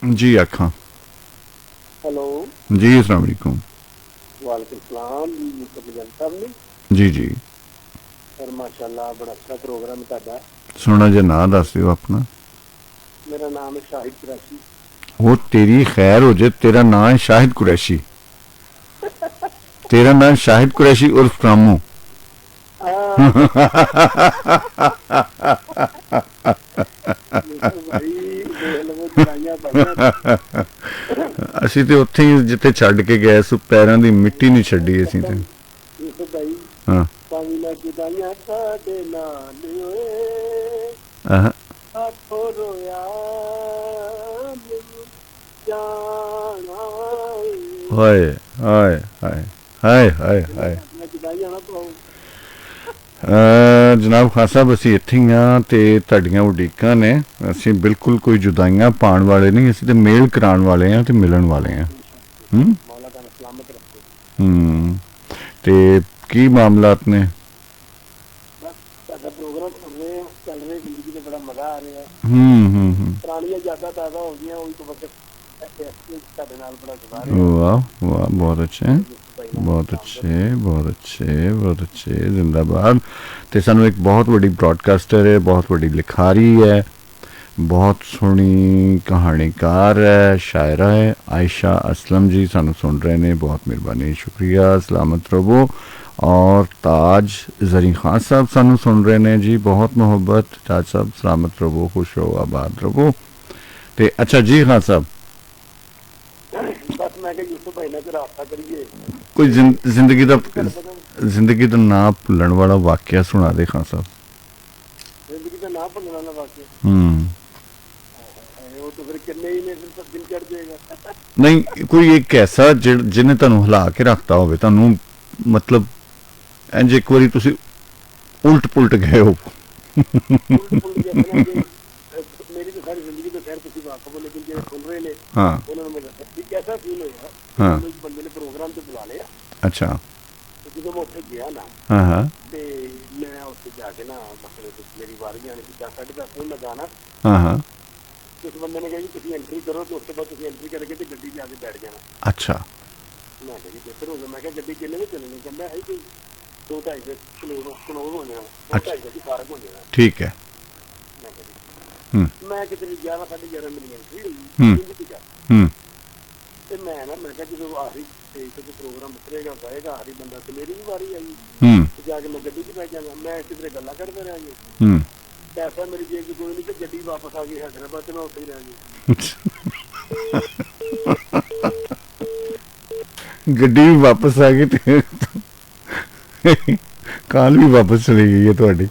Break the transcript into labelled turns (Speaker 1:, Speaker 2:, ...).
Speaker 1: जी आखा।
Speaker 2: हेलो
Speaker 1: जी अस्सलाम वालेकुम।
Speaker 2: वालेकुम सलाम यूसुफ जन साहब ने।
Speaker 1: जी जी।
Speaker 2: और माशाल्लाह बड़ा अच्छा प्रोग्राम ਤੁਹਾਡਾ।
Speaker 1: सोना जे ना दस दियो अपना।
Speaker 2: मेरा नाम है शाहिद कुरैशी।
Speaker 1: वो तेरी खैर हो जाए, तेरा नाम है शाहिद कुरैशी। तेरा नाम शाहिद कुरैशी उर्फ रामू।
Speaker 2: यूसुफ भाई देख लवो जनाइयां बड़ियां।
Speaker 1: ਅਸੀਂ ਤੇ ਉੱਥੇ ਹੀ ਜਿੱਥੇ ਛੱਡ ਕੇ ਗਏ ਸੋ ਪੈਰਾਂ ਦੀ ਮਿੱਟੀ ਨਹੀਂ ਛੱਡੀ ਅਸੀਂ ਤੇ।
Speaker 2: यूसुफ भाई
Speaker 1: ਹਾਂ
Speaker 2: ਪਾਵੀਆਂ ਜਦਾਈਆਂ ਸਾਡੇ ਨਾਲ ਓਏ
Speaker 1: ਆਹ
Speaker 2: ਆਖੋ ਰੋਇਆ ਮੈਨੂੰ ਜਾਣਾ
Speaker 1: ਹਾਏ ਹਾਏ ਹਾਏ ਹਾਏ ਹਾਏ ਹਾਏ।
Speaker 2: ਜਦਾਈਆਂ ਨਾ ਪਾਓ।
Speaker 1: ਜਨਾਬ ਖਾਨ ਸਾਹਿਬ ਅਸੀਂ ਇੱਥੇ ਹੀ ਹਾਂ ਤੇ ਤੁਹਾਡੀਆਂ ਉਡੀਕਾਂ ਨੇ। ਅਸੀਂ ਬਿਲਕੁਲ ਕੋਈ ਜੁਦਾਈਆਂ ਪਾਉਣ ਵਾਲੇ ਨਹੀਂ, ਅਸੀਂ ਤੇ ਮੇਲ ਕਰਾਉਣ ਵਾਲੇ ਹਾਂ ਤੇ ਮਿਲਣ ਵਾਲੇ ਹਾਂ।
Speaker 2: ਮੌਲਾ ਦਾ ਸਲਾਮਤ ਰੱਖੇ।
Speaker 1: ਤੇ ਕੀ ਮਾਮਲਾਤ ਨੇ?
Speaker 2: ਬਸ ਤੁਹਾਡਾ ਪ੍ਰੋਗਰਾਮ ਸੁਣ ਰਹੇ ਹਾਂ, ਚੱਲ ਰਿਹਾ, ਜ਼ਿੰਦਗੀ ਤੇ ਬੜਾ ਮਜ਼ਾ ਆ ਰਿਹਾ। ਪੁਰਾਣੀਆਂ ਯਾਦਾਂ ਤਾਜ਼ਾ ਹੋ ਗਈਆਂ, ਉਹੀ ਤੋਂ ਵਕਤ ਤੁਹਾਡੇ ਨਾਲ ਬੜਾ ਗੁਜ਼ਾਰ ਰਿਹਾ।
Speaker 1: वाह वाह, बहुत अच्छे बहुत अच्छे बहुत अच्छे बहुत अच्छे, जिंदाबाद। तो सानू एक बहुत बड़ी ब्रॉडकास्टर है, बहुत बड़ी लिखारी है, बहुत सोहनी कहानीकार है, शायरा है। आयशा असलम जी सानू सुन रहे ने, बहुत मेहरबानी, शुक्रिया, सलामत रहो। और ताज जरी खान साहब सानू सुन रहे ने जी, बहुत मोहब्बत। ताज साहब सलामत रहो, खुश रहो, आबाद रहो। तो अच्छा जी खान साहब,
Speaker 2: बस मैं यूसुफ भाई ने राबता करिए
Speaker 1: कोई जिंदगी का ना भुलन वाला वाकया सुना दे खान साहब।
Speaker 2: जिंदगी का ना भुलने वाला वाकया वो तो फिर किन्ने ही ने, फिर सब दिन चढ़ जाएगा।
Speaker 1: नहीं, कोई एक ऐसा जिन्हें तुहानू हिला के रखता होवे, तुहानू मतलब इंज एक बारी तुसी उल्ट पुलट गए हो।
Speaker 2: मेरी तो सारी जिंदगी तो खैर किसी वाकफ हो, लेकिन जो सुन रहे ने
Speaker 1: हाँ
Speaker 2: उन्होंने मुझे कैसा फील होया।
Speaker 1: हाँ
Speaker 2: बंदे ने प्रोग्राम तो बुला लिया।
Speaker 1: अच्छा
Speaker 2: तो जो मैं उत्थे गया ना
Speaker 1: हाँ हाँ
Speaker 2: ते मैं उत्थे जाके ना मतलब मेरी वारी आने की 10:30 मैं गाना।
Speaker 1: हाँ हाँ
Speaker 2: उस बंदे ने कहा जी तुम एंट्री करो, तो उसके बाद तुम एंट्री करके तो गड्डी में आके बैठ जाना।
Speaker 1: अच्छा
Speaker 2: मैं कहा जी बेहतर होगा। मैं गड्डी किन्ने में चलनी? कहना है कोई 2-2.5 किलोमीटर हो जाना, 2-2.5 की पार्क हो जाना।
Speaker 1: ठीक है।
Speaker 2: मैं कितनी 11-11:30 मेरी एंट्री हुई। ਤੇ ਮੈਂ ਕਿਹਾ ਜਦੋਂ ਆਖਰੀ ਸਟੇਜ ਤੇ ਪ੍ਰੋਗਰਾਮ ਉਤਰੇਗਾ ਗਾਏਗਾ ਆਖਰੀ ਬੰਦਾ ਤੇ ਮੇਰੀ ਵੀ ਵਾਰੀ ਆਈ ਤੇ ਜਾ ਕੇ ਮੈਂ ਗੱਡੀ 'ਚ ਬੈਠ ਜਾਗਾ। ਮੈਂ ਕਿਧਰੇ ਗੱਲਾਂ ਕਰਦੇ ਰਹਿ ਗਏ, ਪੈਸਾ ਮੇਰੀ ਜੇਬ 'ਚ ਕੋਈ ਨਹੀਂ ਤੇ ਗੱਡੀ ਵਾਪਸ ਆ ਗਈ ਹੈਦਰਾਬਾਦ ਤੇ ਮੈਂ ਉੱਥੇ ਹੀ ਰਹਿ
Speaker 1: गई। गड्डी भी वापस आ गई ते काल भी वापस चली गई है तुहाडी।